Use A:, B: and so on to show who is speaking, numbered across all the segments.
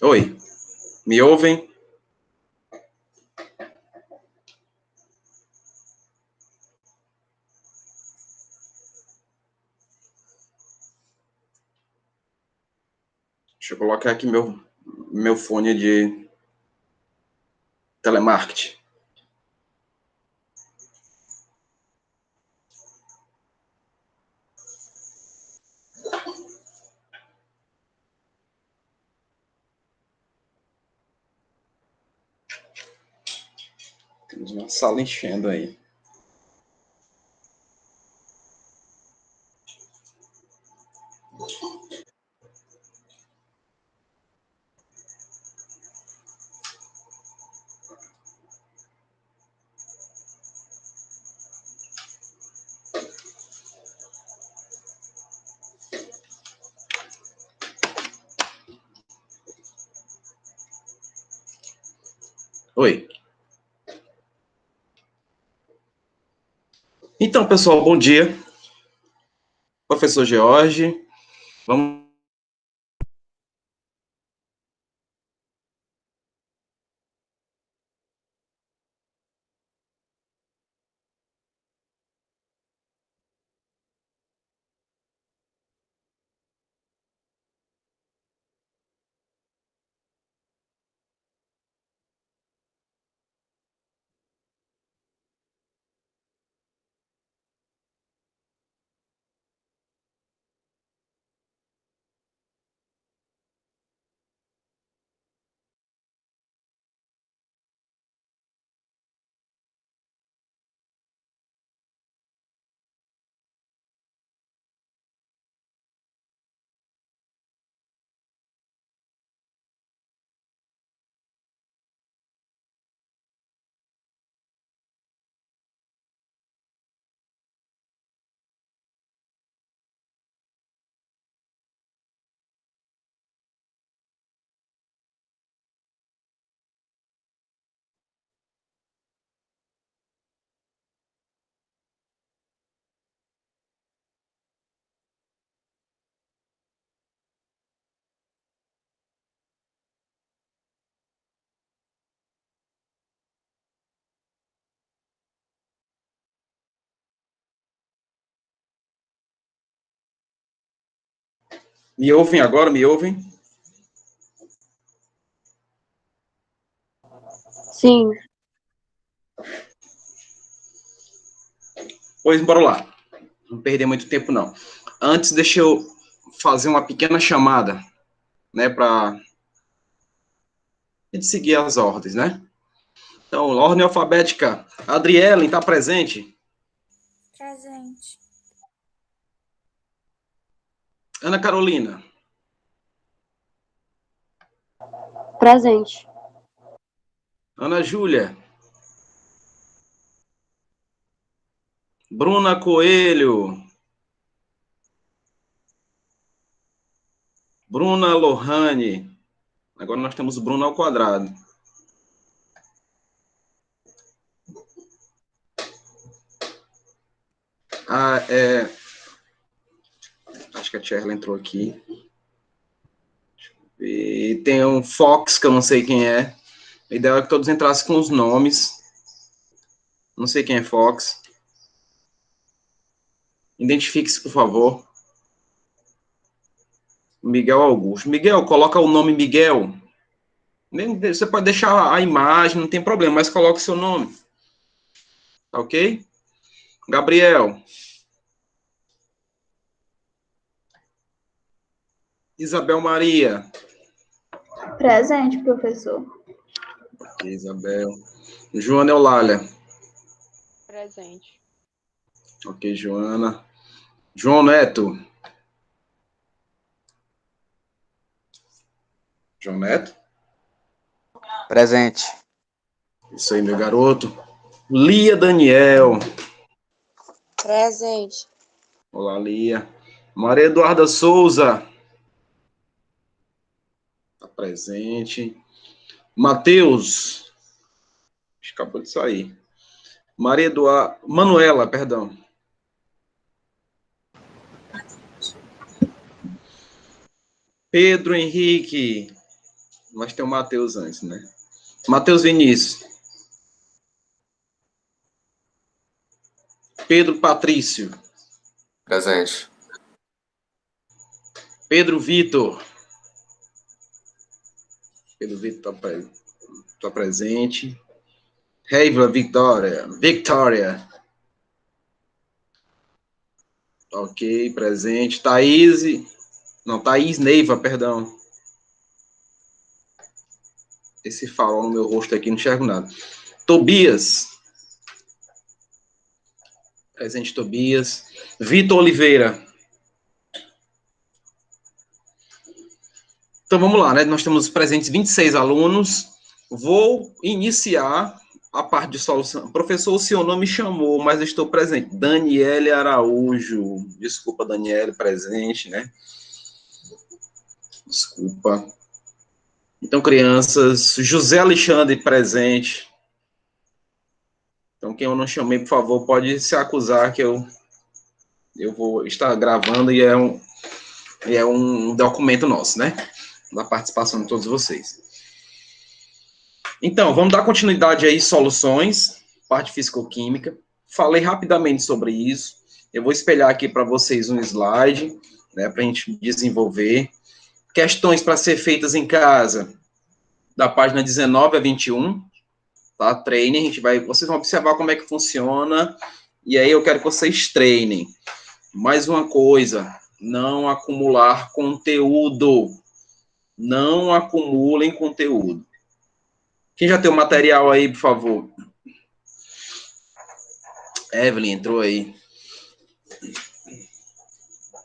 A: Oi, me ouvem? Deixa eu colocar aqui meu fone de telemarketing. Temos uma sala enchendo aí. Oi. Então, pessoal, bom dia. Professor George, vamos. Me ouvem agora? Me ouvem?
B: Sim.
A: Pois, bora lá. Não perder muito tempo, não. Antes, deixa eu fazer uma pequena chamada, né, para seguir as ordens, né? Então, ordem alfabética. Adriele, está presente?
C: Presente.
A: Ana Carolina.
B: Presente.
A: Ana Júlia. Bruna Coelho. Bruna Lohane. Agora nós temos Bruna ao quadrado. Acho que a Tcherla entrou aqui. E tem um Fox, que eu não sei quem é. A ideia é que todos entrassem com os nomes. Não sei quem é Fox. Identifique-se, por favor. Miguel Augusto. Miguel, coloca o nome Miguel. Você pode deixar a imagem, não tem problema, mas coloque seu nome. Tá ok? Gabriel. Isabel Maria.
C: Presente, professor.
A: Ok, Isabel. Joana Eulália.
B: Presente.
A: Ok, Joana. João Neto. João Neto.
D: Presente.
A: Isso aí, meu garoto. Lia Daniel.
B: Presente.
A: Olá, Lia. Maria Eduarda Souza. Está presente. Matheus. Acabou de sair. Maria Eduarda. Manuela, perdão. Pedro Henrique. Mas tem o Matheus antes, né? Matheus Vinícius. Pedro Patrício.
E: Presente.
A: Pedro Vitor. Pedro Vitor está presente. Reivla Victoria. Victoria. Ok, presente. Thaís. Não, Thaís Neiva, perdão. Esse farol no meu rosto aqui, não enxergo nada. Tobias. Presente, Tobias. Vitor Oliveira. Então, vamos lá, né? Nós temos presentes 26 alunos. Vou iniciar a parte de solução. Professor, o senhor não me chamou, mas eu estou presente. Daniele Araújo. Desculpa, Daniele, presente, né? Desculpa. Então, crianças, José Alexandre, presente. Então, quem eu não chamei, por favor, pode se acusar que eu vou estar gravando e é um documento nosso, né? Da participação de todos vocês. Então, vamos dar continuidade aí, soluções, parte físico-química. Falei rapidamente sobre isso. Eu vou espelhar aqui para vocês um slide, né, para a gente desenvolver. Questões para ser feitas em casa, da página 19 a 21, tá? Treinem, vocês vão observar como é que funciona, e aí eu quero que vocês treinem. Mais uma coisa, não acumular conteúdo. Não acumulem conteúdo. Quem já tem o material aí, por favor? Evelyn entrou aí.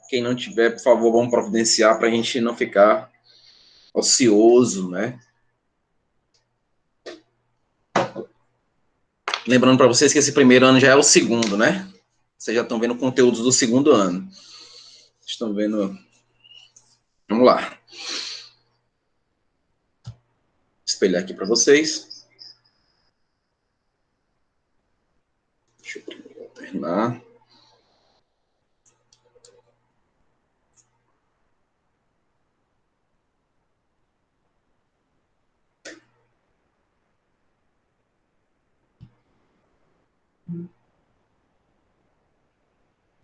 A: Quem não tiver, por favor, vamos providenciar para a gente não ficar ocioso, né? Lembrando para vocês que esse primeiro ano já é o segundo, né? Vocês já estão vendo conteúdos do segundo ano. Estão vendo... Vamos lá. Espelhar aqui para vocês. Deixa eu terminar.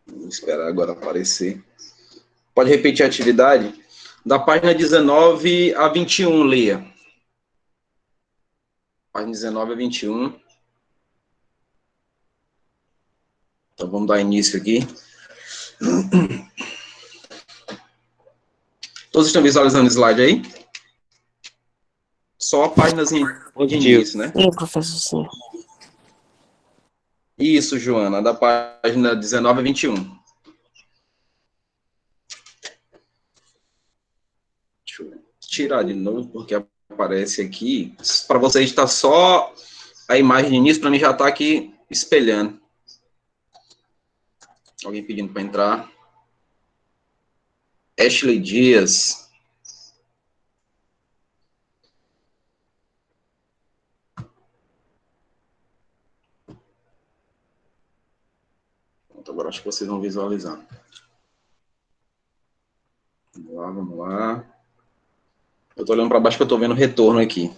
A: Vou esperar agora aparecer. Pode repetir a atividade? Da página 19 a 21, Lia. Página 19 a 21. Então, vamos dar início aqui. Todos estão visualizando o slide aí? Só a página de início, né?
B: Sim, professor, sim.
A: Isso, Joana, da página 19 a 21. Deixa eu tirar de novo, porque aparece aqui. Para vocês está só a imagem de início, para mim já está aqui espelhando. Alguém pedindo para entrar. Ashley Dias. Pronto, agora acho que vocês vão visualizar. Vamos lá, vamos lá. Eu estou olhando para baixo que eu estou vendo o retorno aqui.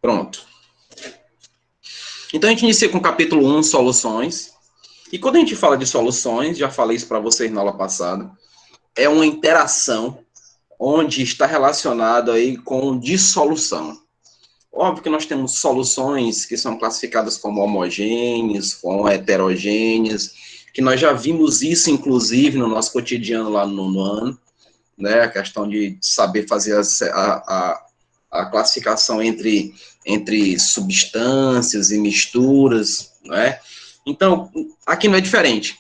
A: Pronto. Então, a gente inicia com o capítulo 1, soluções. E quando a gente fala de soluções, já falei isso para vocês na aula passada, é uma interação onde está relacionado aí com dissolução. Óbvio que nós temos soluções que são classificadas como homogêneas, como heterogêneas, que nós já vimos isso, inclusive, no nosso cotidiano lá no ano, né? A questão de saber fazer a classificação entre substâncias e misturas, né? Então, aqui não é diferente.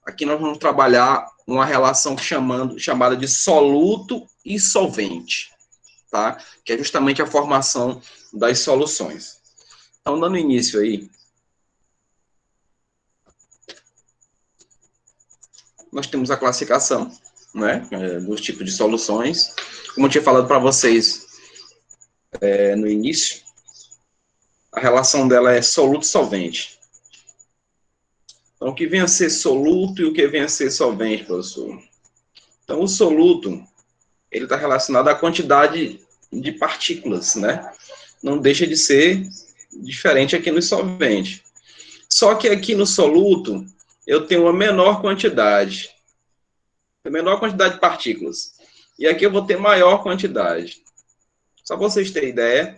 A: Aqui nós vamos trabalhar uma relação chamada de soluto e solvente, tá? Que é justamente a formação das soluções. Então, dando início aí, nós temos a classificação, né, dos tipos de soluções. Como eu tinha falado para vocês no início, a relação dela é soluto-solvente. Então, o que vem a ser soluto e o que vem a ser solvente, professor? Então, o soluto, ele está relacionado à quantidade de partículas, né? Não deixa de ser diferente aqui no solvente. Só que aqui no soluto, eu tenho uma menor quantidade de partículas. E aqui eu vou ter maior quantidade. Só para vocês terem ideia,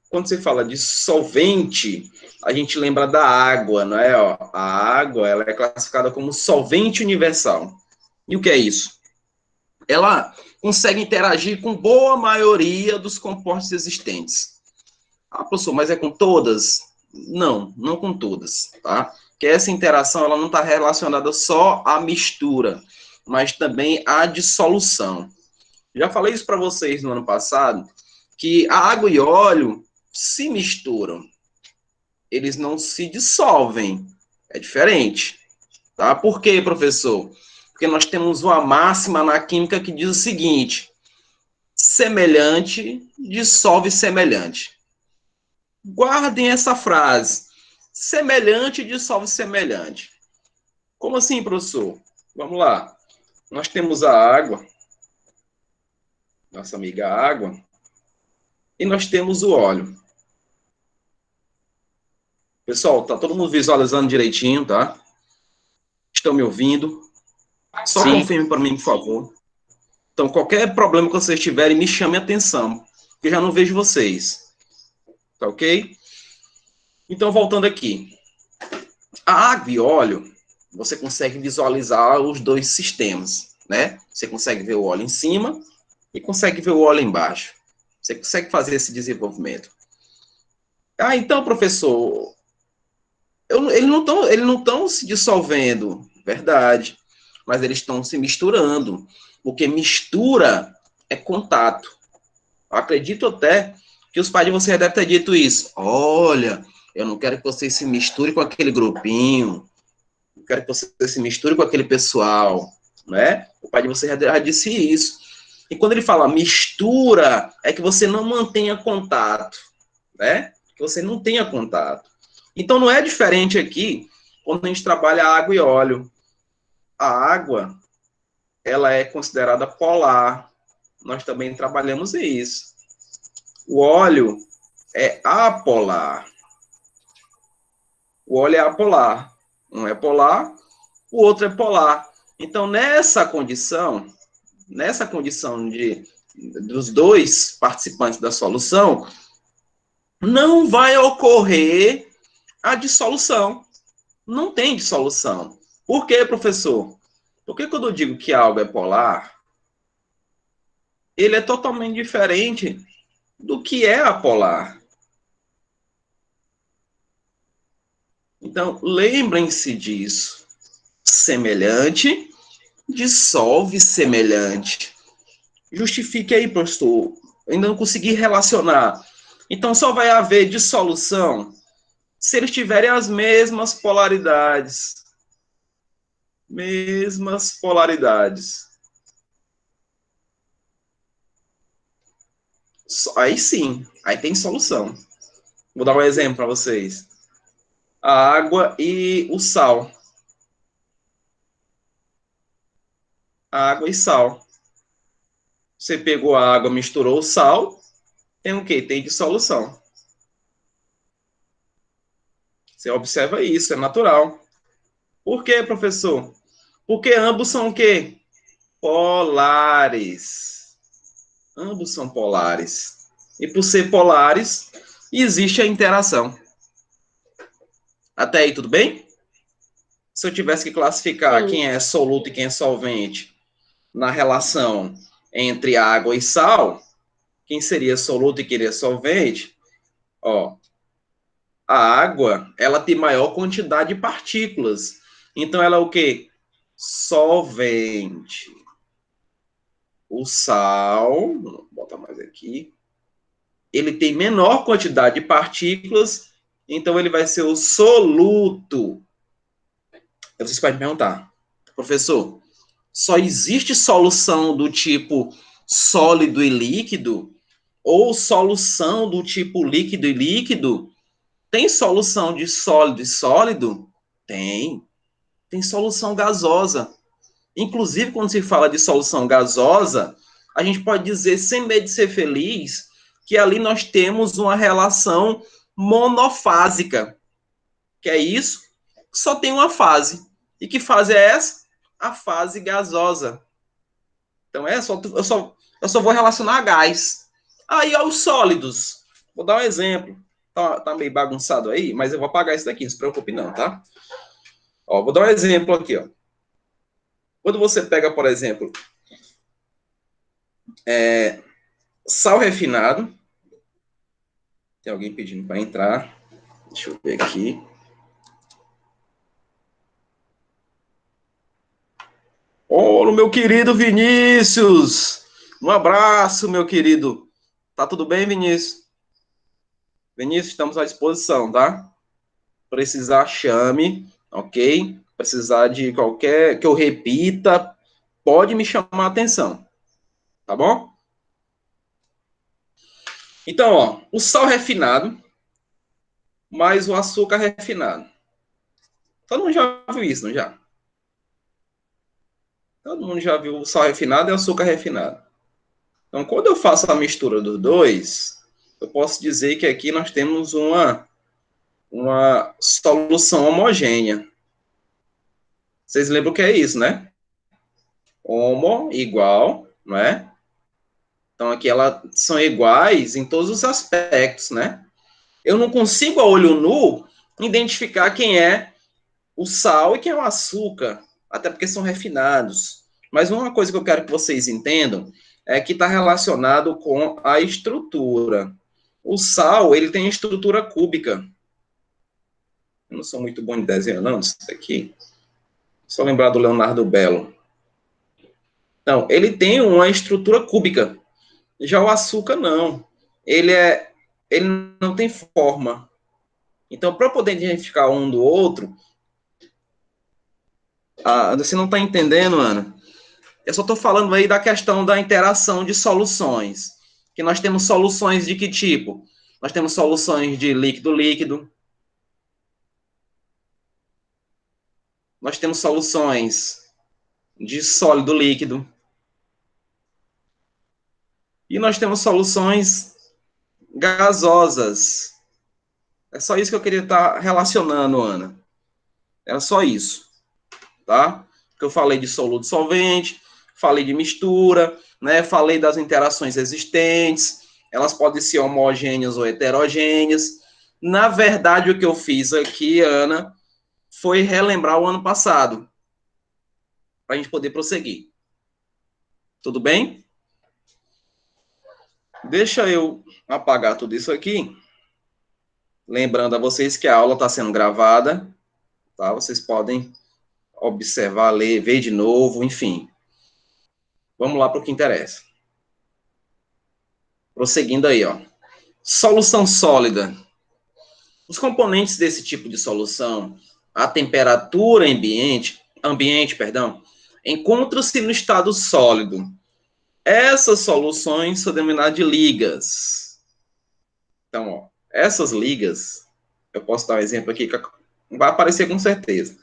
A: quando você fala de solvente, a gente lembra da água, não é? Ó, a água, ela é classificada como solvente universal. E o que é isso? Ela consegue interagir com boa maioria dos compostos existentes. Ah, professor, mas é com todas? Não, não com todas, tá? Porque essa interação, ela não está relacionada só à mistura, mas também à dissolução. Já falei isso para vocês no ano passado, que a água e óleo se misturam. Eles não se dissolvem. É diferente. Tá? Por quê, professor? Porque nós temos uma máxima na química que diz o seguinte: semelhante dissolve semelhante. Guardem essa frase. Semelhante dissolve semelhante. Como assim, professor? Vamos lá. Nós temos a água, nossa amiga água, e nós temos o óleo. Pessoal, tá todo mundo visualizando direitinho, tá? Estão me ouvindo? Só
D: Sim.
A: confirme para mim, por favor. Então, qualquer problema que vocês tiverem, me chame a atenção, porque eu já não vejo vocês. Tá ok? Então, voltando aqui. A água e óleo, você consegue visualizar os dois sistemas, né? Você consegue ver o óleo em cima e consegue ver o óleo embaixo. Você consegue fazer esse desenvolvimento. Ah, então, professor, eles não estão se dissolvendo, verdade, mas eles estão se misturando, porque mistura é contato. Eu acredito até que os pais de vocês devem ter dito isso. Olha, eu não quero que vocês se misturem com aquele grupinho, eu quero que vocês se misturem com aquele pessoal, né? O pai de vocês já disse isso. E quando ele fala mistura, é que você não mantenha contato, né? Que você não tenha contato. Então, não é diferente aqui quando a gente trabalha água e óleo. A água, ela é considerada polar. Nós também trabalhamos isso. O óleo é apolar. O óleo é apolar. Um é polar, o outro é polar. Então, nessa condição dos dois participantes da solução, não vai ocorrer a dissolução. Não tem dissolução. Por quê, professor? Porque quando eu digo que algo é polar, ele é totalmente diferente do que é apolar. Então, lembrem-se disso. Semelhante dissolve semelhante. Justifique aí, professor. Eu ainda não consegui relacionar. Então, só vai haver dissolução se eles tiverem as mesmas polaridades. Mesmas polaridades. Aí sim, aí tem solução. Vou dar um exemplo para vocês. A água e o sal. Água e sal. Você pegou a água, misturou o sal, tem o quê? Tem dissolução. Você observa isso, é natural. Por quê, professor? Porque ambos são o quê? Polares. Ambos são polares. E por ser polares, existe a interação. Até aí, tudo bem? Se eu tivesse que classificar
B: Sim.
A: quem é soluto e quem é solvente na relação entre água e sal, quem seria soluto e quem seria solvente? Ó, a água, ela tem maior quantidade de partículas. Então, ela é o quê? Solvente. O sal, vou botar mais aqui, ele tem menor quantidade de partículas, então ele vai ser o soluto. Vocês podem perguntar, professor, só existe solução do tipo sólido e líquido? Ou solução do tipo líquido e líquido? Tem solução de sólido e sólido? Tem. Tem solução gasosa. Inclusive, quando se fala de solução gasosa, a gente pode dizer, sem medo de ser feliz, que ali nós temos uma relação monofásica. Que é isso? Só tem uma fase. E que fase é essa? A fase gasosa. Então, eu só vou relacionar a gás. Aí, aos sólidos. Vou dar um exemplo. Tá meio bagunçado aí, mas eu vou apagar isso daqui, não se preocupe não, tá? Ó, vou dar um exemplo aqui, ó. Quando você pega, por exemplo, sal refinado. Tem alguém pedindo para entrar. Deixa eu ver aqui. Olá, meu querido Vinícius! Um abraço, meu querido. Tá tudo bem, Vinícius? Vinícius, estamos à disposição, tá? Precisar, chame, ok? Precisar de qualquer que eu repita, pode me chamar a atenção, tá bom? Então, ó, o sal refinado mais o açúcar refinado. Todo mundo já viu isso, não já? Todo mundo já viu o sal refinado e o açúcar refinado. Então, quando eu faço a mistura dos dois, eu posso dizer que aqui nós temos uma solução homogênea. Vocês lembram o que é isso, né? Homo igual, não é? Então, aqui elas são iguais em todos os aspectos, né? Eu não consigo, a olho nu, identificar quem é o sal e quem é o açúcar, até porque são refinados. Mas uma coisa que eu quero que vocês entendam é que está relacionado com a estrutura. O sal, ele tem estrutura cúbica. Eu não sou muito bom em desenho, não, isso aqui. Só lembrar do Leonardo Bello. Não, ele tem uma estrutura cúbica. Já o açúcar, não. Ele não tem forma. Então, para poder identificar um do outro, você não está entendendo, Ana? Eu só estou falando aí da questão da interação de soluções. Que nós temos soluções de que tipo? Nós temos soluções de líquido-líquido. Nós temos soluções de sólido-líquido. E nós temos soluções gasosas. É só isso que eu queria estar relacionando, Ana. Era só isso, tá? Porque eu falei de soludo solvente, falei de mistura, né? Falei das interações existentes, elas podem ser homogêneas ou heterogêneas. Na verdade, o que eu fiz aqui, Ana, foi relembrar o ano passado, para a gente poder prosseguir. Tudo bem? Deixa eu apagar tudo isso aqui. Lembrando a vocês que a aula está sendo gravada, tá? Vocês podem observar, ler, ver de novo, enfim. Vamos lá para o que interessa. Prosseguindo aí, ó. Solução sólida. Os componentes desse tipo de solução, a temperatura ambiente, encontram-se no estado sólido. Essas soluções são denominadas de ligas. Então, ó, essas ligas, eu posso dar um exemplo aqui que vai aparecer com certeza.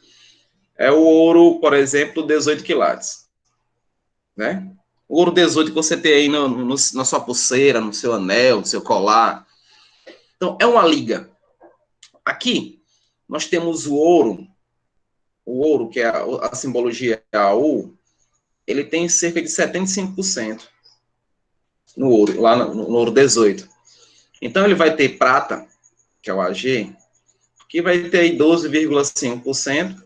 A: É o ouro, por exemplo, 18 quilates. Né? O ouro 18 que você tem aí na sua pulseira, no seu anel, no seu colar. Então, é uma liga. Aqui, nós temos o ouro, que é a simbologia AU, ele tem cerca de 75% no ouro, lá no ouro 18. Então, ele vai ter prata, que é o AG, que vai ter aí 12,5%,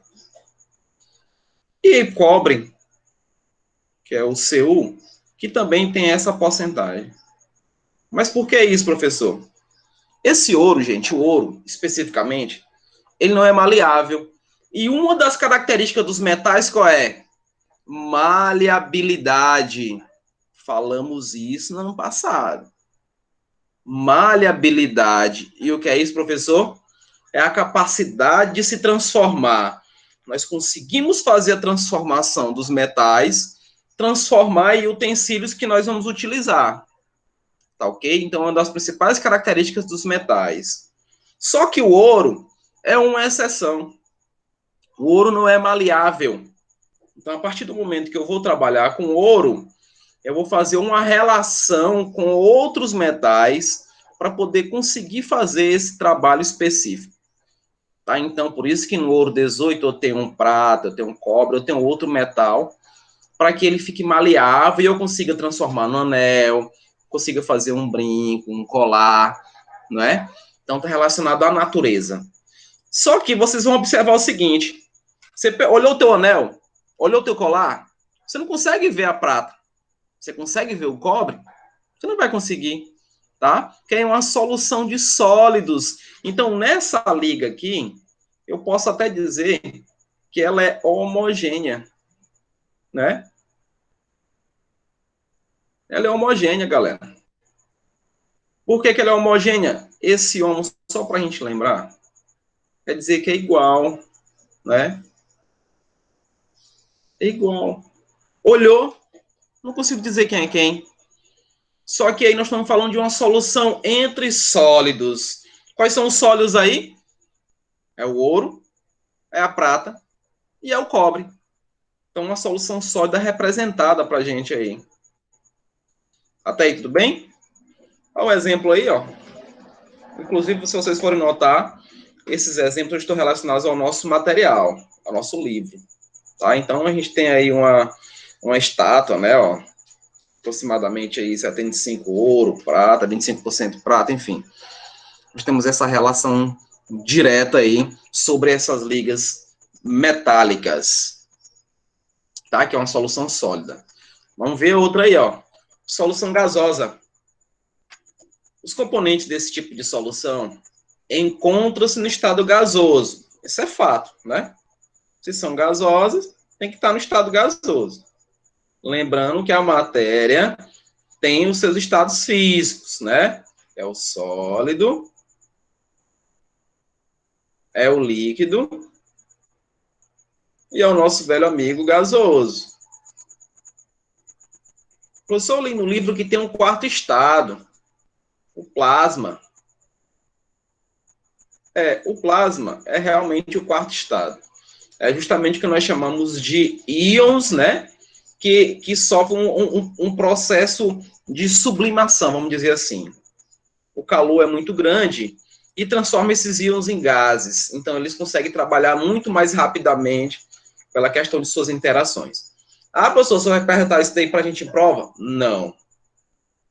A: e cobre, que é o Cu, que também tem essa porcentagem. Mas por que isso, professor? Esse ouro, gente, o ouro, especificamente, ele não é maleável. E uma das características dos metais qual é? Maleabilidade. Falamos isso no ano passado. Maleabilidade. E o que é isso, professor? É a capacidade de se transformar. Nós conseguimos fazer a transformação dos metais, transformar em utensílios que nós vamos utilizar. Tá ok? Então, uma das principais características dos metais. Só que o ouro é uma exceção. O ouro não é maleável. Então, a partir do momento que eu vou trabalhar com ouro, eu vou fazer uma relação com outros metais para poder conseguir fazer esse trabalho específico. Tá? Então, por isso que no ouro 18 eu tenho um prata, eu tenho um cobre, eu tenho outro metal, para que ele fique maleável e eu consiga transformar no anel, consiga fazer um brinco, um colar, não é? Então, está relacionado à natureza. Só que vocês vão observar o seguinte, você olhou o teu anel, olhou o teu colar, você não consegue ver a prata, você consegue ver o cobre? Você não vai conseguir, tá? Porque é uma solução de sólidos. Então, nessa liga aqui, eu posso até dizer que ela é homogênea, né? Ela é homogênea, galera. Por que ela é homogênea? Esse homo, só para a gente lembrar, quer dizer que é igual, né? É igual. Olhou, não consigo dizer quem é quem. Só que aí nós estamos falando de uma solução entre sólidos. Quais são os sólidos aí? É o ouro, é a prata e é o cobre. Então, uma solução sólida representada para a gente aí. Até aí, tudo bem? Olha o exemplo aí, ó. Inclusive, se vocês forem notar, esses exemplos estão relacionados ao nosso material, ao nosso livro. Tá? Então, a gente tem aí uma estátua, né, ó, aproximadamente aí 75 ouro, prata, 25% prata, enfim. Nós temos essa relação direta aí sobre essas ligas metálicas, tá? Que é uma solução sólida. Vamos ver outra aí, ó. Solução gasosa. Os componentes desse tipo de solução encontram-se no estado gasoso. Isso é fato, né? Se são gasosas, tem que estar no estado gasoso. Lembrando que a matéria tem os seus estados físicos, né? É o sólido, é o líquido e é o nosso velho amigo gasoso. O professor li no livro que tem um quarto estado, o plasma. O plasma é realmente o quarto estado. É justamente o que nós chamamos de íons, né? Que sofrem um processo de sublimação, vamos dizer assim. O calor é muito grande e transforma esses íons em gases. Então, eles conseguem trabalhar muito mais rapidamente pela questão de suas interações. Ah, professor, você vai perguntar isso daí para a gente em prova? Não.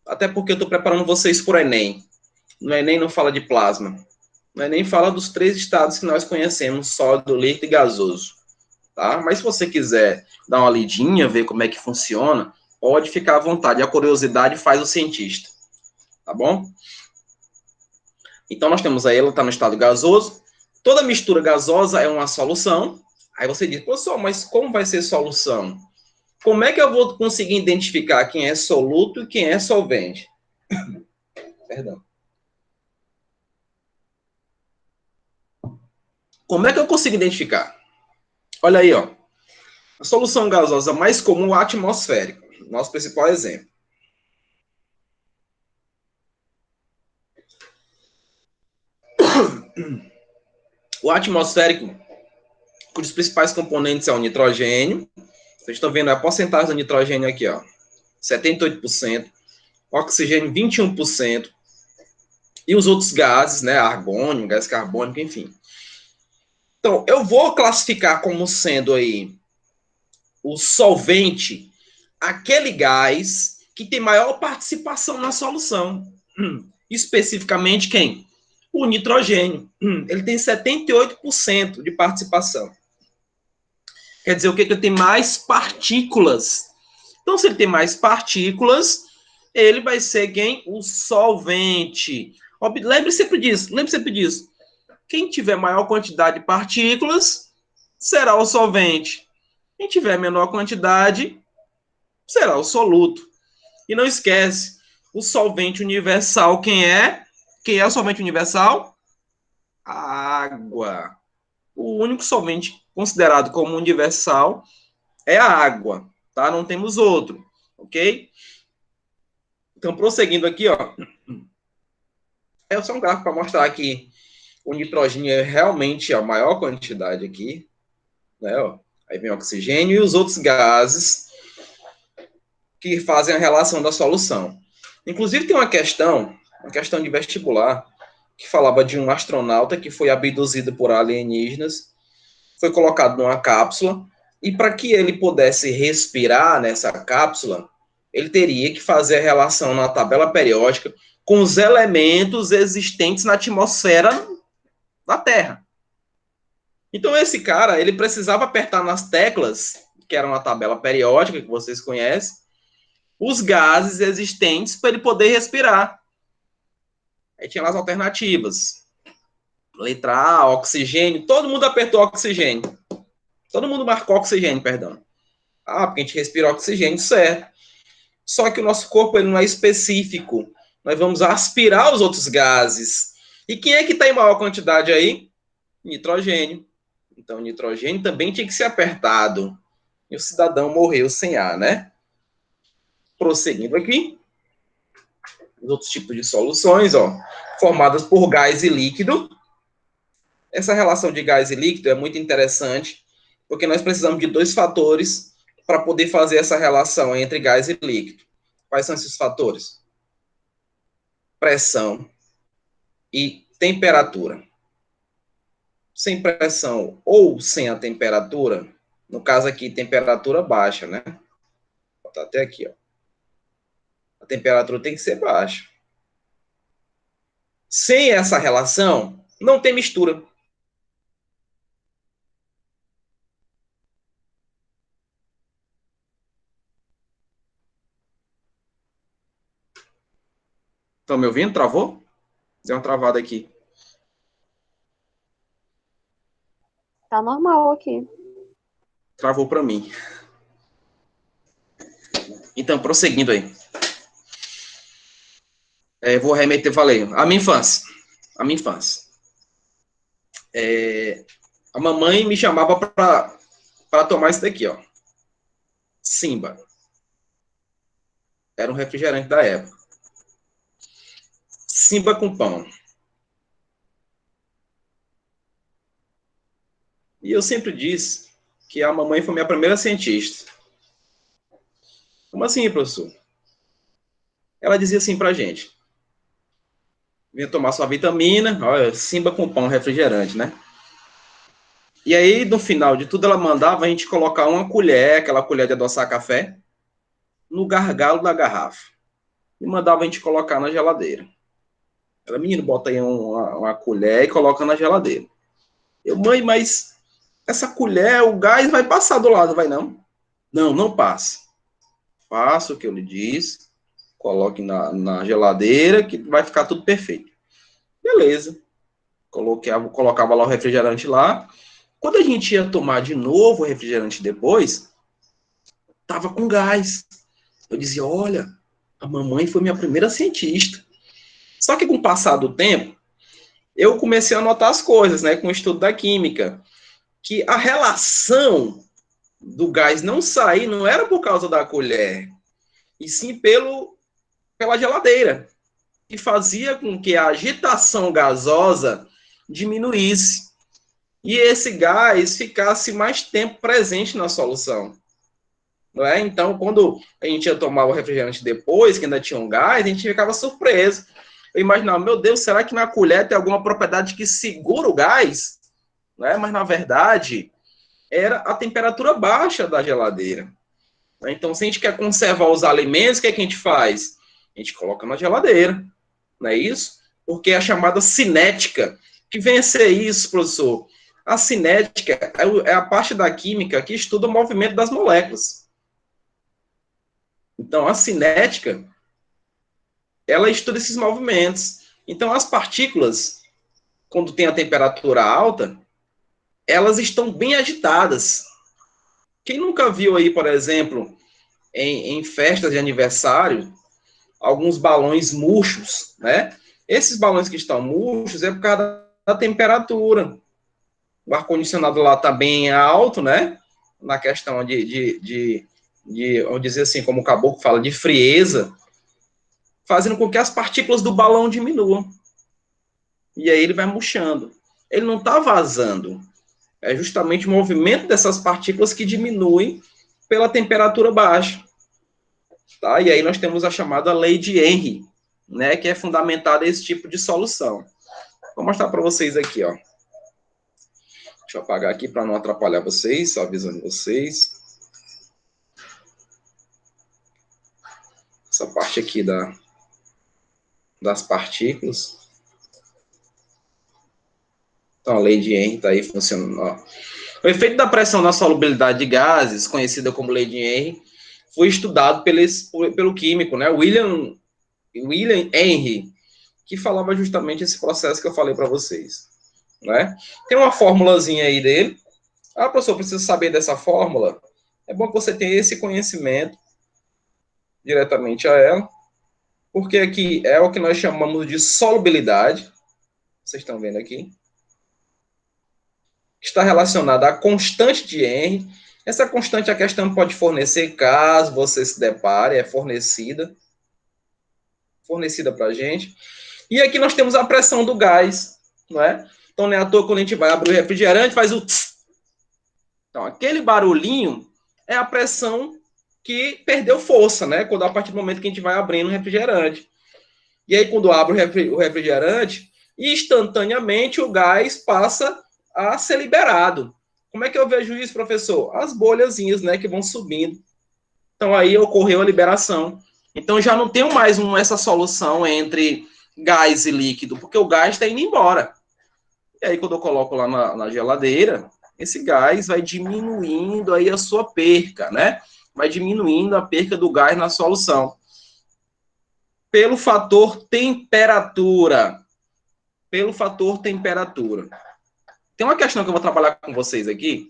A: Até porque eu estou preparando vocês para o Enem. No Enem não fala de plasma. No Enem fala dos 3 estados que nós conhecemos, sólido, líquido e gasoso. Tá? Mas se você quiser dar uma lidinha, ver como é que funciona, pode ficar à vontade. A curiosidade faz o cientista. Tá bom? Então, nós temos aí, ela está no estado gasoso. Toda mistura gasosa é uma solução. Aí você diz, professor, mas como vai ser solução? Como é que eu vou conseguir identificar quem é soluto e quem é solvente? Perdão. Como é que eu consigo identificar? Olha aí, ó. A solução gasosa mais comum é o atmosférico. Nosso principal exemplo. O atmosférico, cujos principais componentes são o nitrogênio. Vocês estão vendo a porcentagem do nitrogênio aqui, ó. 78%. Oxigênio, 21%. E os outros gases, né? Argônio, gás carbônico, enfim. Então, eu vou classificar como sendo aí o solvente aquele gás que tem maior participação na solução. Especificamente quem? O nitrogênio. Ele tem 78% de participação. Quer dizer, o que? Que ele tem mais partículas. Então, se ele tem mais partículas, ele vai ser quem? O solvente. Lembre sempre disso. Quem tiver maior quantidade de partículas, será o solvente. Quem tiver menor quantidade, será o soluto. E não esquece, o solvente universal, quem é? Quem é o solvente universal? A água. O único solvente considerado como universal é a água, tá? Não temos outro, ok? Então, prosseguindo aqui, ó. É só um gráfico para mostrar que o nitrogênio é realmente a maior quantidade aqui, né? Ó. Aí vem o oxigênio e os outros gases que fazem a relação da solução. Inclusive, tem uma questão de vestibular, que falava de um astronauta que foi abduzido por alienígenas, foi colocado numa cápsula, e para que ele pudesse respirar nessa cápsula, ele teria que fazer a relação na tabela periódica com os elementos existentes na atmosfera da Terra. Então, esse cara, ele precisava apertar nas teclas, que eram a tabela periódica, que vocês conhecem, os gases existentes para ele poder respirar. Aí tinha lá as alternativas. Letra A, oxigênio. Todo mundo apertou oxigênio. Todo mundo marcou oxigênio, perdão. Ah, porque a gente respira oxigênio, certo. Só que o nosso corpo ele não é específico. Nós vamos aspirar os outros gases. E quem é que está em maior quantidade aí? Nitrogênio. Então, nitrogênio também tinha que ser apertado. E o cidadão morreu sem ar, né? Prosseguindo aqui. Os outros tipos de soluções, ó, formadas por gás e líquido. Essa relação de gás e líquido é muito interessante, porque nós precisamos de dois fatores para poder fazer essa relação entre gás e líquido. Quais são esses fatores? Pressão e temperatura. Sem pressão ou sem a temperatura, no caso aqui, temperatura baixa, né? Vou botar até aqui, ó. A temperatura tem que ser baixa. Sem essa relação, não tem mistura. Estão me ouvindo? Travou? Deu uma travada aqui.
B: Tá normal aqui.
A: Travou para mim. Então, prosseguindo aí. Vou remeter, falei, a minha infância. A minha infância. A mamãe me chamava para tomar isso daqui, ó. Simba. Era um refrigerante da época. Simba com pão. E eu sempre disse que a mamãe foi minha primeira cientista. Como assim, professor? Ela dizia assim pra gente. Vinha tomar sua vitamina, olha, Simba com pão, refrigerante, né? E aí, no final de tudo, ela mandava a gente colocar uma colher, aquela colher de adoçar café, no gargalo da garrafa. E mandava a gente colocar na geladeira. Ela, menino, bota aí uma colher e coloca na geladeira. Eu, mãe, mas essa colher, o gás vai passar do lado, vai não? Não, não passa. Faça o que eu lhe disse, coloque na geladeira, que vai ficar tudo perfeito. Beleza. Colocava lá o refrigerante lá. Quando a gente ia tomar de novo o refrigerante depois, tava com gás. Eu dizia, olha, a mamãe foi minha primeira cientista. Só que com o passar do tempo, eu comecei a notar as coisas, né, com o estudo da química, que a relação do gás não sair não era por causa da colher, e sim pela geladeira, que fazia com que a agitação gasosa diminuísse, e esse gás ficasse mais tempo presente na solução. Não é? Então, quando a gente ia tomar o refrigerante depois, que ainda tinha um gás, a gente ficava surpreso. Eu imaginava, meu Deus, será que na colher tem alguma propriedade que segura o gás? Não é? Mas, na verdade, era a temperatura baixa da geladeira. Então, se a gente quer conservar os alimentos, o que é que a gente faz? A gente coloca na geladeira. Não é isso? Porque é a chamada cinética. Que vem a ser isso, professor? A cinética é a parte da química que estuda o movimento das moléculas. Então, a cinética, ela estuda esses movimentos. Então, as partículas, quando tem a temperatura alta, elas estão bem agitadas. Quem nunca viu aí, por exemplo, em festas de aniversário, alguns balões murchos, né? Esses balões que estão murchos é por causa da temperatura. O ar-condicionado lá está bem alto, né? Na questão vamos dizer assim, como o Caboclo fala, de frieza, fazendo com que as partículas do balão diminuam. E aí ele vai murchando. Ele não está vazando. É justamente o movimento dessas partículas que diminuem pela temperatura baixa. Tá? E aí nós temos a chamada lei de Henry, né, que é fundamentada esse tipo de solução. Vou mostrar para vocês aqui, ó. Deixa eu apagar aqui para não atrapalhar vocês, só avisando vocês. Essa parte aqui das partículas. Então, a lei de Henry está aí funcionando. Ó. O efeito da pressão na solubilidade de gases, conhecida como lei de Henry, foi estudado pelo químico, né, William Henry, que falava justamente esse processo que eu falei para vocês. Né? Tem uma formulazinha aí dele. Ah, professor, precisa saber dessa fórmula? É bom que você tenha esse conhecimento diretamente a ela, porque aqui é o que nós chamamos de solubilidade. Vocês estão vendo aqui. Está relacionada à constante de Henry. Essa constante a questão pode fornecer, caso você se depare, é fornecida para a gente. E aqui nós temos a pressão do gás, não é? Então, não é à toa quando a gente vai abrir o refrigerante, faz o tss. Então, aquele barulhinho é a pressão que perdeu força, né? Quando a partir do momento que a gente vai abrindo o refrigerante. E aí, quando abre o refrigerante, instantaneamente o gás passa a ser liberado. Como é que eu vejo isso, professor? As bolhazinhas, né, que vão subindo. Então, aí ocorreu a liberação. Então, já não tenho mais essa solução entre gás e líquido, porque o gás está indo embora. E aí, quando eu coloco lá na geladeira, esse gás vai diminuindo aí a sua perca, né? Vai diminuindo a perca do gás na solução. Pelo fator temperatura. Pelo fator temperatura. Tem uma questão que eu vou trabalhar com vocês aqui,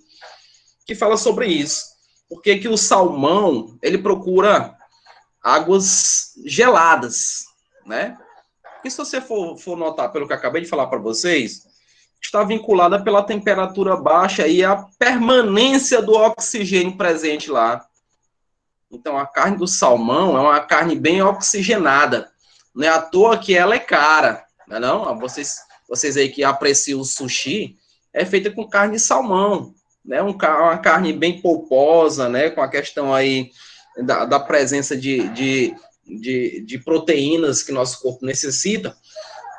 A: que fala sobre isso. Porque que o salmão, ele procura águas geladas, né? E se você for notar, pelo que eu acabei de falar para vocês, está vinculada pela temperatura baixa e a permanência do oxigênio presente lá. Então, a carne do salmão é uma carne bem oxigenada. Não é à toa que ela é cara, não é não? Vocês aí que apreciam o sushi, é feita com carne de salmão, né? Uma carne bem polposa, né? Com a questão aí da presença de proteínas que nosso corpo necessita,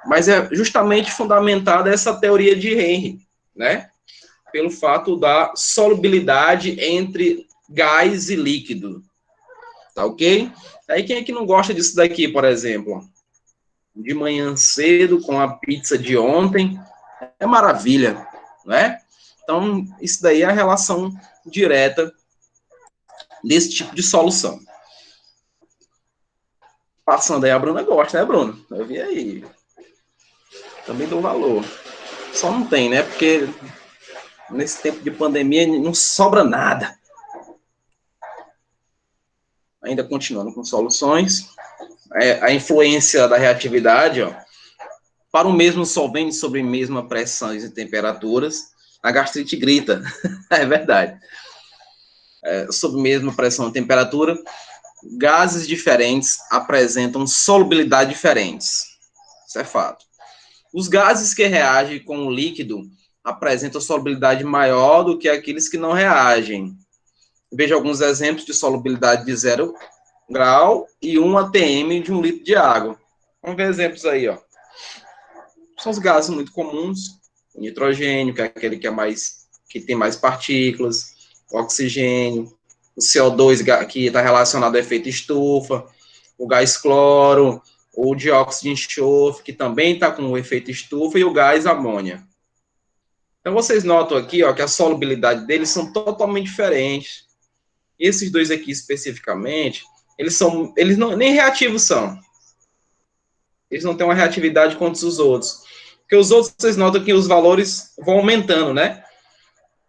A: mas é justamente fundamentada essa teoria de Henry, né? Pelo fato da solubilidade entre gás e líquido. Tá ok? Aí quem é que não gosta disso daqui, por exemplo? De manhã cedo, com a pizza de ontem, é maravilha, né? Então, isso daí é a relação direta desse tipo de solução. Passando aí, a Bruna gosta, né, Bruno? Eu vi aí. Também dou valor. Só não tem, né? Porque nesse tempo de pandemia não sobra nada. Ainda continuando com soluções. A influência da reatividade, ó, para o mesmo solvente sobre mesma pressões e temperaturas, a gastrite grita. É verdade. Sob mesma pressão e temperatura, gases diferentes apresentam solubilidade diferentes. Isso é fato. Os gases que reagem com o líquido apresentam solubilidade maior do que aqueles que não reagem. Veja alguns exemplos de solubilidade de 0 grau e 1 atm de 1 litro de água. Vamos ver exemplos aí, ó. São os gases muito comuns, o nitrogênio, que é aquele que tem mais partículas, o oxigênio, o CO2, que está relacionado ao efeito estufa, o gás cloro, o dióxido de enxofre, que também está com o efeito estufa, e o gás amônia. Então, vocês notam aqui, ó, que a solubilidade deles são totalmente diferentes. Esses dois aqui, especificamente, eles nem reativos são. Eles não têm uma reatividade contra os outros. Porque os outros, vocês notam que os valores vão aumentando, né?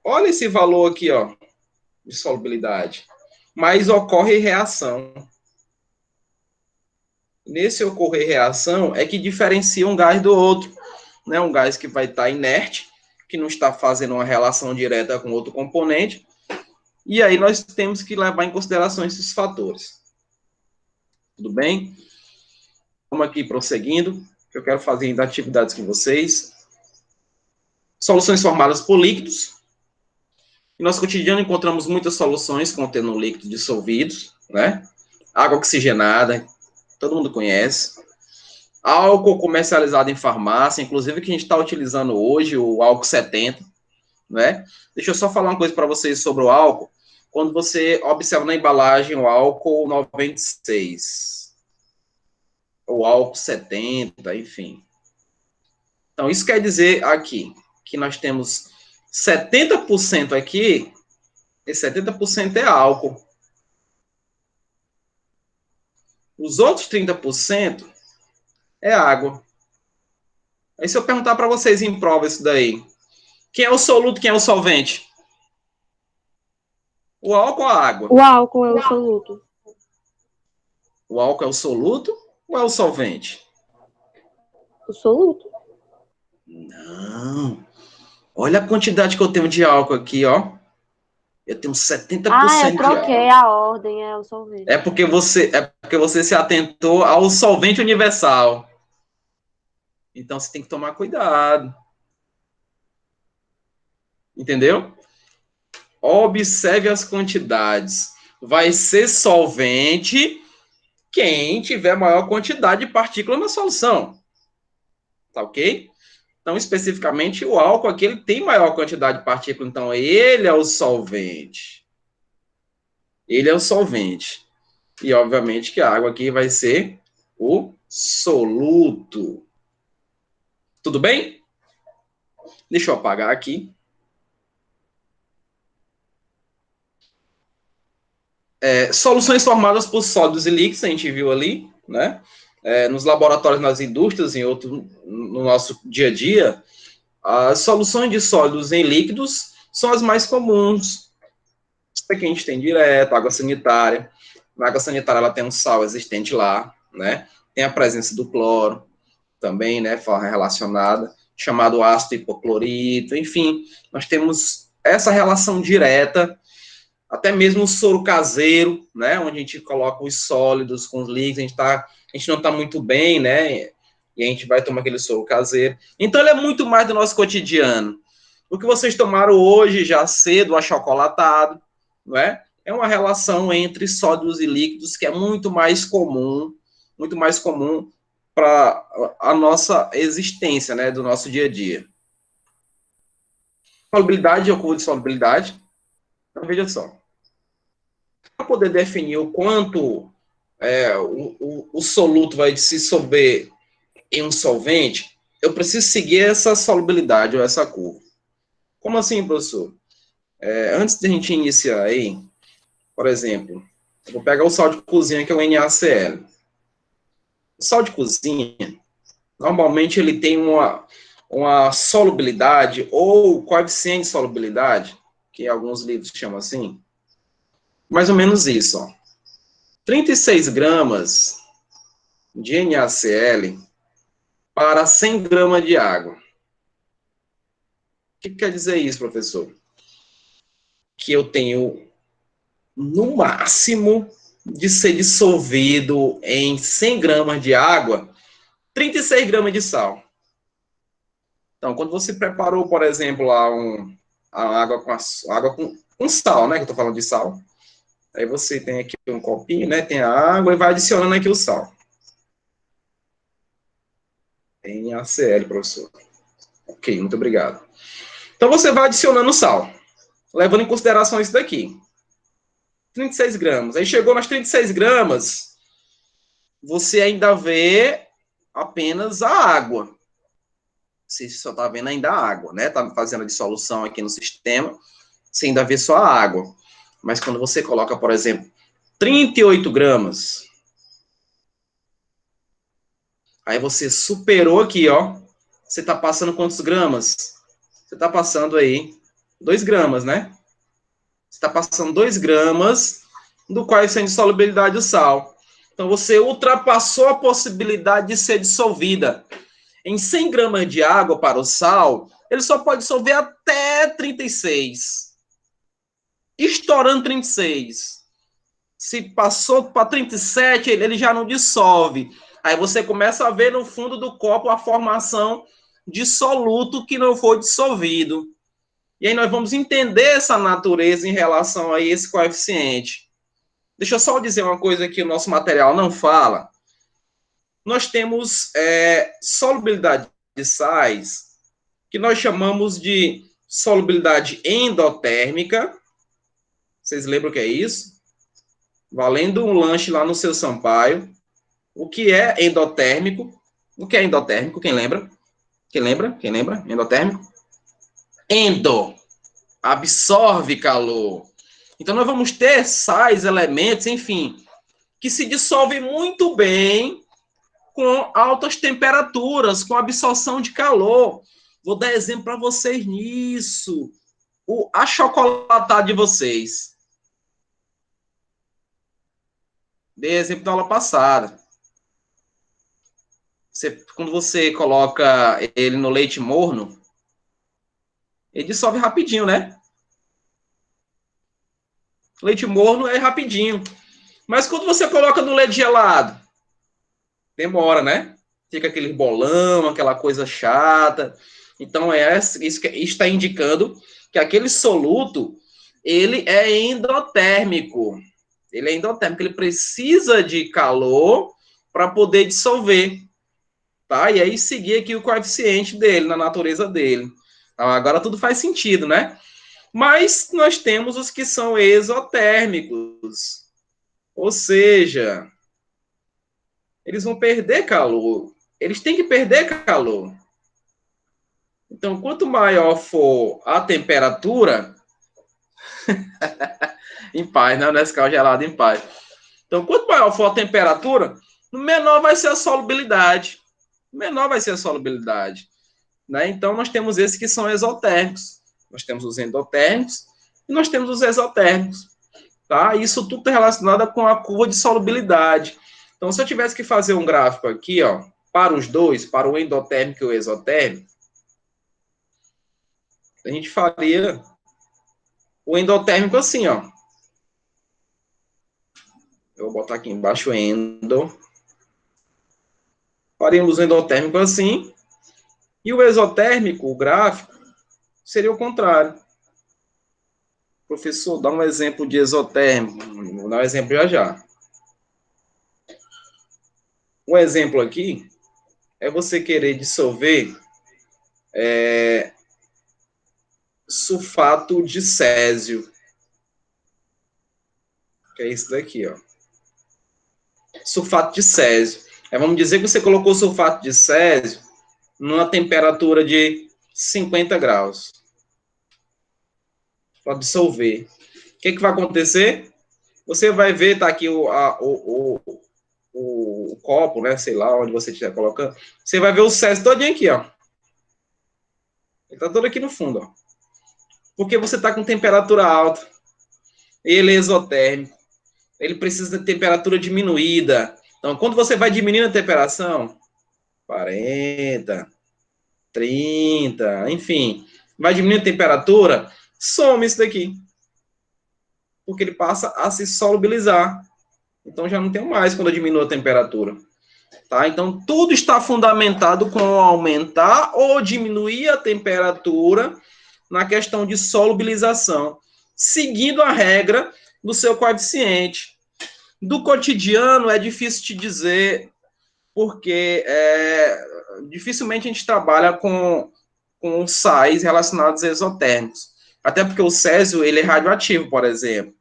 A: Olha esse valor aqui, ó, de solubilidade. Mas ocorre reação. Nesse ocorrer reação é que diferencia um gás do outro. Né? Um gás que vai estar inerte, que não está fazendo uma relação direta com outro componente. E aí nós temos que levar em consideração esses fatores. Tudo bem? Vamos aqui prosseguindo, que eu quero fazer ainda atividades com vocês. Soluções formadas por líquidos. No nosso cotidiano encontramos muitas soluções contendo líquidos dissolvidos, né? água oxigenada, todo mundo conhece. Álcool comercializado em farmácia, inclusive que a gente está utilizando hoje, o álcool 70, né? Deixa eu só falar uma coisa para vocês sobre o álcool. Quando você observa na embalagem o álcool 96, o álcool 70, enfim. Então, isso quer dizer aqui que nós temos 70% aqui, e 70% é álcool. Os outros 30% é água. Aí se eu perguntar para vocês em prova isso daí, quem é o soluto, quem é o solvente? O álcool ou a água?
B: O álcool é o soluto.
A: O álcool é o soluto ou é o solvente?
B: O soluto.
A: Não. Olha a quantidade que eu tenho de álcool aqui, ó. Eu tenho 70%
B: Ah, eu
A: de
B: troquei
A: álcool.
B: a ordem, é o solvente.
A: É porque você se atentou ao solvente universal. Então você tem que tomar cuidado. Entendeu? Observe as quantidades. Vai ser solvente quem tiver maior quantidade de partículas na solução. Tá ok? Então, especificamente, o álcool aqui ele tem maior quantidade de partículas. Então, ele é o solvente. Ele é o solvente. E, obviamente, que a água aqui vai ser o soluto. Tudo bem? Deixa eu apagar aqui. Soluções formadas por sólidos e líquidos, a gente viu ali, né? Nos laboratórios, nas indústrias, em outro, no nosso dia a dia, as soluções de sólidos em líquidos são as mais comuns. Isso aqui a gente tem direto, água sanitária. Na água sanitária ela tem um sal existente lá, né? Tem a presença do cloro, também, né? Forma relacionada, chamado ácido hipoclorito. Enfim, nós temos essa relação direta. Até mesmo o soro caseiro, né, onde a gente coloca os sólidos com os líquidos, a gente não está muito bem, né, e a gente vai tomar aquele soro caseiro. Então, ele é muito mais do nosso cotidiano. O que vocês tomaram hoje, já cedo, achocolatado, não é? É uma relação entre sólidos e líquidos que é muito mais comum para a nossa existência, né, do nosso dia a dia. Solubilidade, eu de solubilidade. Então, veja só. Para poder definir o quanto o soluto vai se dissolver em um solvente, eu preciso seguir essa solubilidade ou essa curva. Como assim, professor? Antes de a gente iniciar aí, por exemplo, eu vou pegar o sal de cozinha, que é o NaCl. O sal de cozinha, normalmente ele tem uma solubilidade ou coeficiente de solubilidade, que alguns livros chamam assim, mais ou menos isso, ó. 36 gramas de NaCl para 100 gramas de água. O que quer dizer isso, professor? Que eu tenho, no máximo, de ser dissolvido em 100 gramas de água, 36 gramas de sal. Então, quando você preparou, por exemplo, lá a água com sal, né, que eu estou falando de sal, aí você tem aqui um copinho, né, tem a água e vai adicionando aqui o sal. NaCl, professor. Ok, muito obrigado. Então, você vai adicionando sal, levando em consideração isso daqui. 36 gramas. Aí chegou nas 36 gramas, você ainda vê apenas a água. Você só está vendo ainda a água, né? Está fazendo a dissolução aqui no sistema, você ainda vê só a água. Mas quando você coloca, por exemplo, 38 gramas, aí você superou aqui, ó. Você está passando quantos gramas? Você está passando aí 2 gramas, né? Você está passando 2 gramas do coeficiente de solubilidade do sal. Então, você ultrapassou a possibilidade de ser dissolvida. Em 100 gramas de água para o sal, ele só pode dissolver até 36. Estourando 36. Se passou para 37, ele já não dissolve. Aí você começa a ver no fundo do copo a formação de soluto que não foi dissolvido. E aí nós vamos entender essa natureza em relação a esse coeficiente. Deixa eu só dizer uma coisa que o nosso material não fala. Nós temos solubilidade de sais, que nós chamamos de solubilidade endotérmica. Vocês lembram o que é isso? Valendo um lanche lá no seu Sampaio. O que é endotérmico? O que é endotérmico? Quem lembra? Quem lembra? Quem lembra? Endotérmico? Endo. Absorve calor. Então, nós vamos ter sais, elementos, enfim, que se dissolvem muito bem com altas temperaturas, com absorção de calor. Vou dar exemplo para vocês nisso. O achocolatado de vocês. Dei exemplo da aula passada. Quando você coloca ele no leite morno, ele dissolve rapidinho, né? Leite morno é rapidinho. Mas quando você coloca no leite gelado, demora, né? Fica aquele bolão, aquela coisa chata. Então, isso está indicando que aquele soluto, ele é endotérmico. Ele é endotérmico, ele precisa de calor para poder dissolver. Tá? E aí, seguir aqui o coeficiente dele, na natureza dele. Então, agora tudo faz sentido, né? Mas nós temos os que são exotérmicos. Ou seja, eles vão perder calor. Eles têm que perder calor. Então, quanto maior for a temperatura, em paz, né? O Nescau gelado em paz. Então, quanto maior for a temperatura, menor vai ser a solubilidade. Menor vai ser a solubilidade. Né? Então, nós temos esses que são exotérmicos. Nós temos os endotérmicos e nós temos os exotérmicos. Tá? Isso tudo está relacionado com a curva de solubilidade. Então, se eu tivesse que fazer um gráfico aqui, ó, para os dois, para o endotérmico e o exotérmico, a gente faria o endotérmico assim, ó. Eu vou botar aqui embaixo endo. Faríamos o endotérmico assim. E o exotérmico, o gráfico, seria o contrário. Professor, dá um exemplo de exotérmico. Vou dar um exemplo já já. Um exemplo aqui é você querer dissolver sulfato de césio. Que é isso daqui, ó. Sulfato de césio. Vamos dizer que você colocou sulfato de césio numa temperatura de 50 graus. Para dissolver. O que vai acontecer? Você vai ver, tá aqui o copo, né? Sei lá onde você estiver colocando. Você vai ver o césio todinho aqui, ó. Ele tá todo aqui no fundo, ó. Porque você está com temperatura alta. Ele é exotérmico. Ele precisa de temperatura diminuída. Então, quando você vai diminuindo a temperatura, 40, 30, enfim, vai diminuindo a temperatura, some isso daqui. Porque ele passa a se solubilizar. Então, já não tem mais quando eu diminuo a temperatura. Tá? Então, tudo está fundamentado com aumentar ou diminuir a temperatura na questão de solubilização, seguindo a regra do seu coeficiente. Do cotidiano é difícil te dizer, porque dificilmente a gente trabalha com sais relacionados a exotérmicos. Até porque o césio ele é radioativo, por exemplo.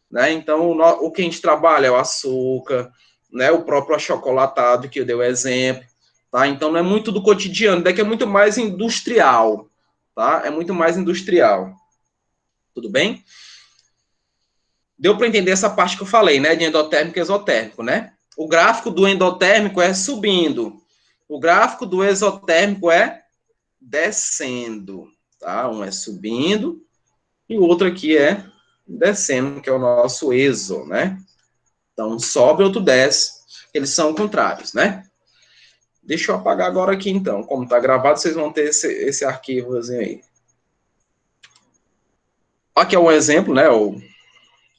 A: Né? Então, o que a gente trabalha é o açúcar, né? O próprio achocolatado, que eu dei o exemplo. Tá? Então, não é muito do cotidiano, daqui é muito mais industrial. Tá? É muito mais industrial. Tudo bem? Deu para entender essa parte que eu falei, né? De endotérmico e exotérmico, né? O gráfico do endotérmico é subindo. O gráfico do exotérmico é descendo. Tá? Um é subindo e o outro aqui é descendo, que é o nosso exo, né? Então, um sobe, outro desce. Eles são contrários, né? Deixa eu apagar agora aqui, então. Como está gravado, vocês vão ter esse arquivozinho aí. Aqui é um exemplo, né?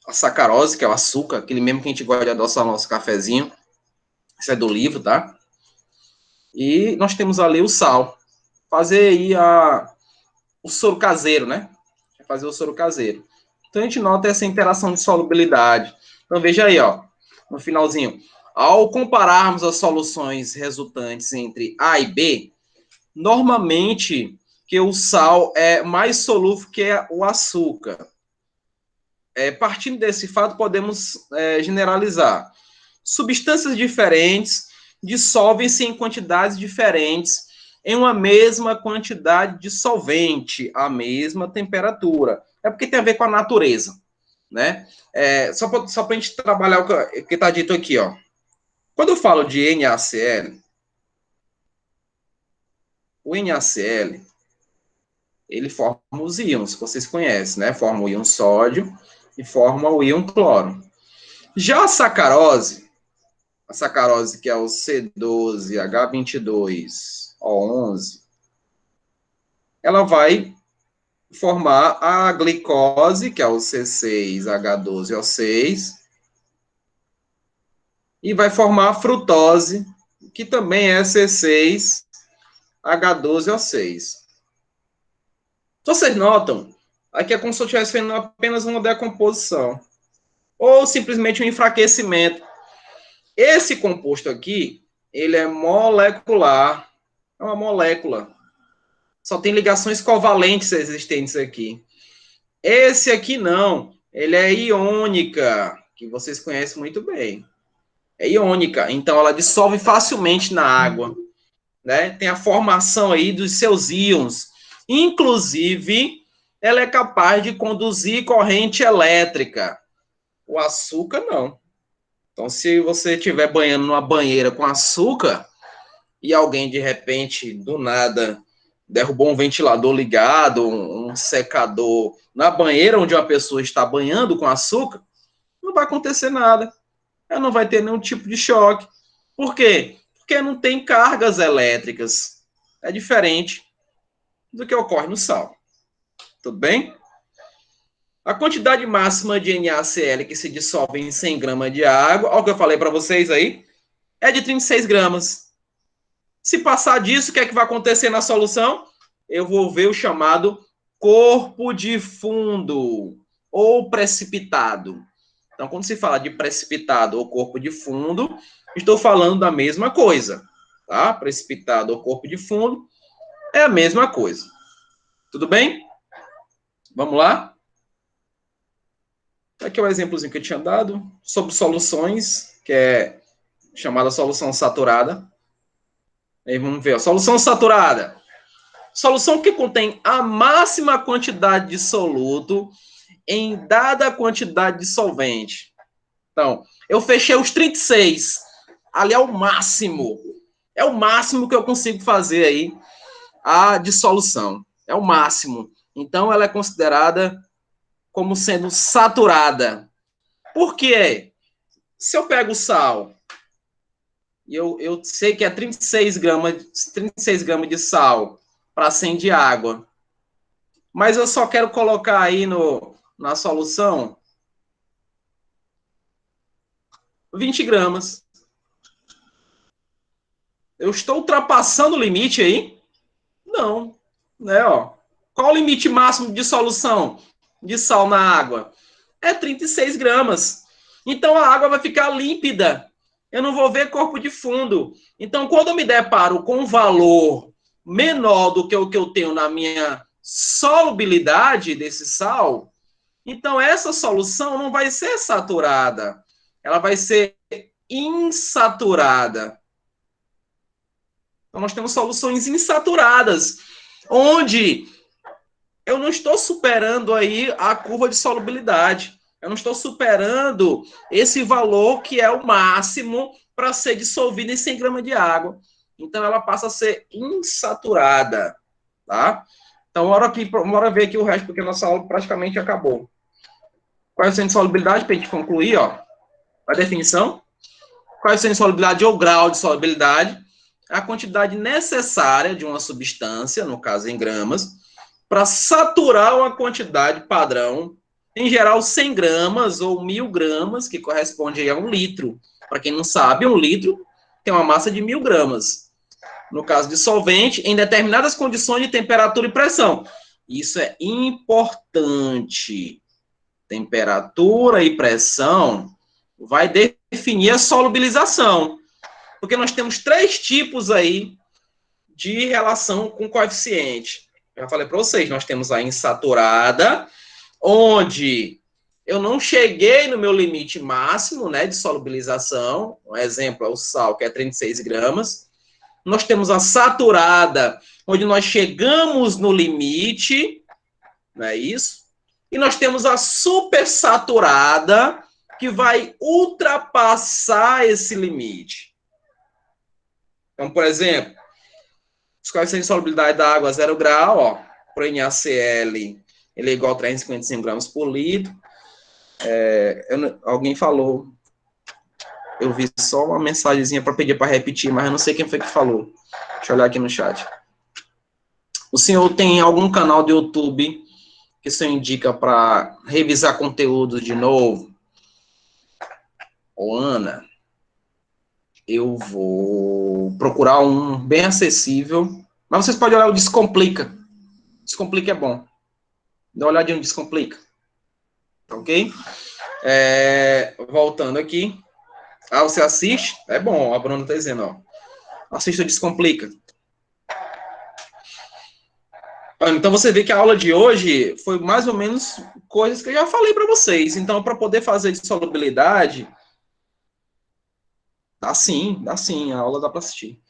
A: A sacarose, que é o açúcar, aquele mesmo que a gente gosta de adoçar o nosso cafezinho. Isso é do livro, tá? E nós temos ali o sal. Fazer aí o soro caseiro, né? Fazer o soro caseiro. Então, a gente nota essa interação de solubilidade. Então, veja aí, ó, no finalzinho. Ao compararmos as soluções resultantes entre A e B, normalmente que o sal é mais solúvel que o açúcar. Partindo desse fato, podemos generalizar. Substâncias diferentes dissolvem-se em quantidades diferentes em uma mesma quantidade de solvente, a mesma temperatura. É porque tem a ver com a natureza, né? Só para a gente trabalhar o que está dito aqui, ó. Quando eu falo de NaCl, o NaCl, ele forma os íons, vocês conhecem, né? Forma o íon sódio e forma o íon cloro. Já a sacarose que é o C12H22O11, ela vai formar a glicose, que é o C6H12O6, e vai formar a frutose, que também é C6H12O6. Vocês notam, aqui é como se eu estivesse fazendo apenas uma decomposição, ou simplesmente um enfraquecimento. Esse composto aqui, ele é molecular, é uma molécula. Só tem ligações covalentes existentes aqui. Esse aqui não, ele é iônica, que vocês conhecem muito bem. É iônica, então ela dissolve facilmente na água, né? Tem a formação aí dos seus íons. Inclusive, ela é capaz de conduzir corrente elétrica. O açúcar, não. Então, se você estiver banhando numa banheira com açúcar e alguém, de repente, do nada, derrubou um ventilador ligado, um secador na banheira onde uma pessoa está banhando com açúcar, não vai acontecer nada. Ela não vai ter nenhum tipo de choque. Por quê? Porque não tem cargas elétricas. É diferente do que ocorre no sal. Tudo bem? A quantidade máxima de NaCl que se dissolve em 100 gramas de água, olha o que eu falei para vocês aí, é de 36 gramas. Se passar disso, o que é que vai acontecer na solução? Eu vou ver o chamado corpo de fundo ou precipitado. Então, quando se fala de precipitado ou corpo de fundo, estou falando da mesma coisa, tá? Precipitado ou corpo de fundo é a mesma coisa. Tudo bem? Vamos lá? Aqui é o exemplozinho que eu tinha dado sobre soluções, que é chamada solução saturada. Aí vamos ver, a solução saturada. Solução que contém a máxima quantidade de soluto em dada quantidade de solvente. Então, eu fechei os 36. Ali é o máximo. É o máximo que eu consigo fazer aí a dissolução. É o máximo. Então, ela é considerada como sendo saturada. Por quê? Se eu pego sal, e eu sei que é 36 gramas de sal para 100 de água, mas eu só quero colocar aí na solução 20 gramas. Eu estou ultrapassando o limite aí? Não. Né, ó. Qual o limite máximo de dissolução de sal na água? É 36 gramas. Então, a água vai ficar límpida. Eu não vou ver corpo de fundo. Então, quando eu me deparo com um valor menor do que o que eu tenho na minha solubilidade desse sal, então essa solução não vai ser saturada. Ela vai ser insaturada. Então, nós temos soluções insaturadas, onde eu não estou superando aí a curva de solubilidade. Eu não estou superando esse valor que é o máximo para ser dissolvido em 100 gramas de água. Então, ela passa a ser insaturada, tá? Então, bora ver aqui o resto, porque a nossa aula praticamente acabou. Coeficiente de solubilidade, para a gente concluir, ó, a definição. Coeficiente de solubilidade ou grau de solubilidade, a quantidade necessária de uma substância, no caso em gramas, para saturar uma quantidade padrão, em geral 100 gramas ou 1000 gramas, que corresponde a 1 litro. Para quem não sabe, 1 litro tem uma massa de 1000 gramas. No caso de solvente, em determinadas condições de temperatura e pressão. Isso é importante. Temperatura e pressão vai definir a solubilização. Porque nós temos 3 tipos aí de relação com coeficiente. Já falei para vocês, nós temos a insaturada, onde eu não cheguei no meu limite máximo, né, de solubilização. Um exemplo é o sal, que é 36 gramas. Nós temos a saturada, onde nós chegamos no limite, não é isso? E nós temos a supersaturada, que vai ultrapassar esse limite. Então, por exemplo, os coeficientes de solubilidade da água a 0 grau, ó, para o NaCl, ele é igual a 355 gramas por litro. Alguém falou, eu vi só uma mensagenzinha para pedir para repetir, mas eu não sei quem foi que falou. Deixa eu olhar aqui no chat. O senhor tem algum canal do YouTube que o senhor indica para revisar conteúdo de novo? Ô, Ana, eu vou procurar um bem acessível, mas vocês podem olhar o Descomplica. Descomplica é bom. Dá uma olhadinha no Descomplica. Ok? Voltando aqui. Ah, você assiste? É bom, a Bruna está dizendo, ó. Assista o Descomplica. Então, você vê que a aula de hoje foi mais ou menos coisas que eu já falei para vocês. Então, para poder fazer de solubilidade, dá sim, a aula dá para assistir.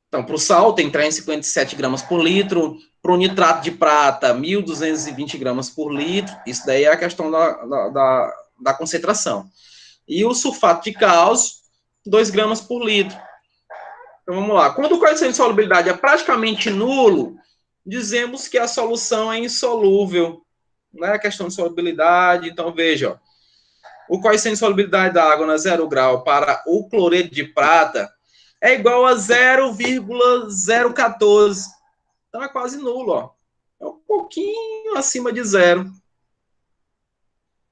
A: Então, para o sal, tem 357 gramas por litro. Para o nitrato de prata, 1.220 gramas por litro. Isso daí é a questão da concentração. E o sulfato de cálcio, 2 gramas por litro. Então, vamos lá. Quando o coeficiente de solubilidade é praticamente nulo, dizemos que a solução é insolúvel. Não é a questão de solubilidade. Então, veja, ó, o coeficiente de solubilidade da água na 0 grau para o cloreto de prata é igual a 0,014. Então, é quase nulo, ó. É um pouquinho acima de 0.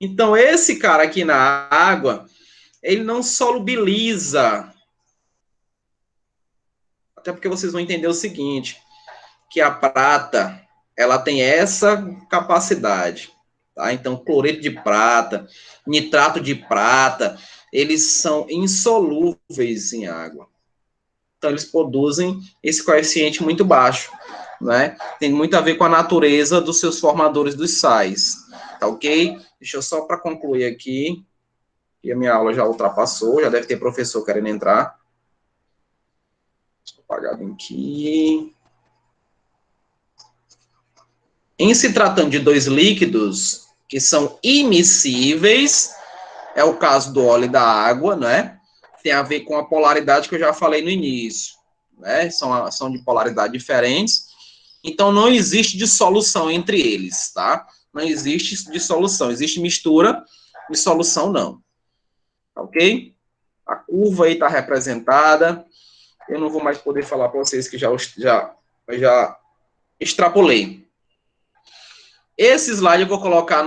A: Então, esse cara aqui na água, ele não solubiliza. Até porque vocês vão entender o seguinte, que a prata, ela tem essa capacidade, tá? Então, cloreto de prata, nitrato de prata, eles são insolúveis em água. Então, eles produzem esse coeficiente muito baixo, né? Tem muito a ver com a natureza dos seus formadores dos sais, tá ok? Deixa eu só para concluir aqui, e a minha aula já ultrapassou, já deve ter professor querendo entrar. Deixa eu apagar bem aqui. Em se tratando de 2 líquidos que são immiscíveis, é o caso do óleo e da água, né? Tem a ver com a polaridade que eu já falei no início, né? São de polaridade diferentes. Então, não existe dissolução entre eles, tá? Não existe dissolução. Existe mistura, dissolução não. Ok? A curva aí está representada. Eu não vou mais poder falar para vocês que já extrapolei. Esse slide eu vou colocar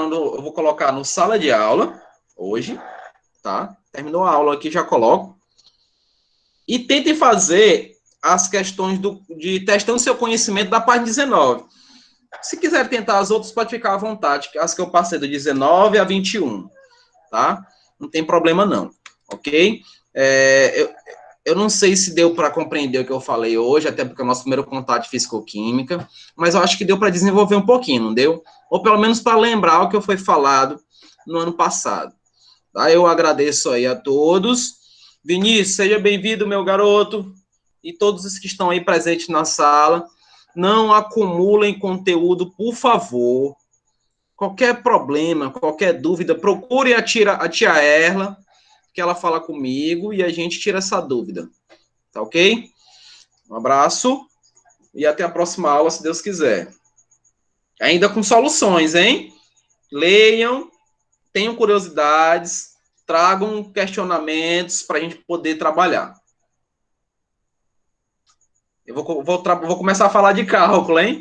A: no sala de aula, hoje, tá? Terminou a aula aqui, já coloco. E tentem fazer as questões de testando seu conhecimento da parte 19. Se quiser tentar as outras, pode ficar à vontade, as que eu passei do 19 a 21, tá? Não tem problema não, ok? Eu não sei se deu para compreender o que eu falei hoje, até porque é o nosso primeiro contato de fisicoquímica, mas eu acho que deu para desenvolver um pouquinho, não deu? Ou pelo menos para lembrar o que foi falado no ano passado. Tá? Eu agradeço aí a todos. Vinícius, seja bem-vindo, meu garoto, e todos os que estão aí presentes na sala. Não acumulem conteúdo, por favor. Qualquer problema, qualquer dúvida, procure a tia Erla, que ela fala comigo e a gente tira essa dúvida. Tá ok? Um abraço e até a próxima aula, se Deus quiser. Ainda com soluções, hein? Leiam, tenham curiosidades, tragam questionamentos para a gente poder trabalhar. Eu vou começar a falar de cálculo, hein?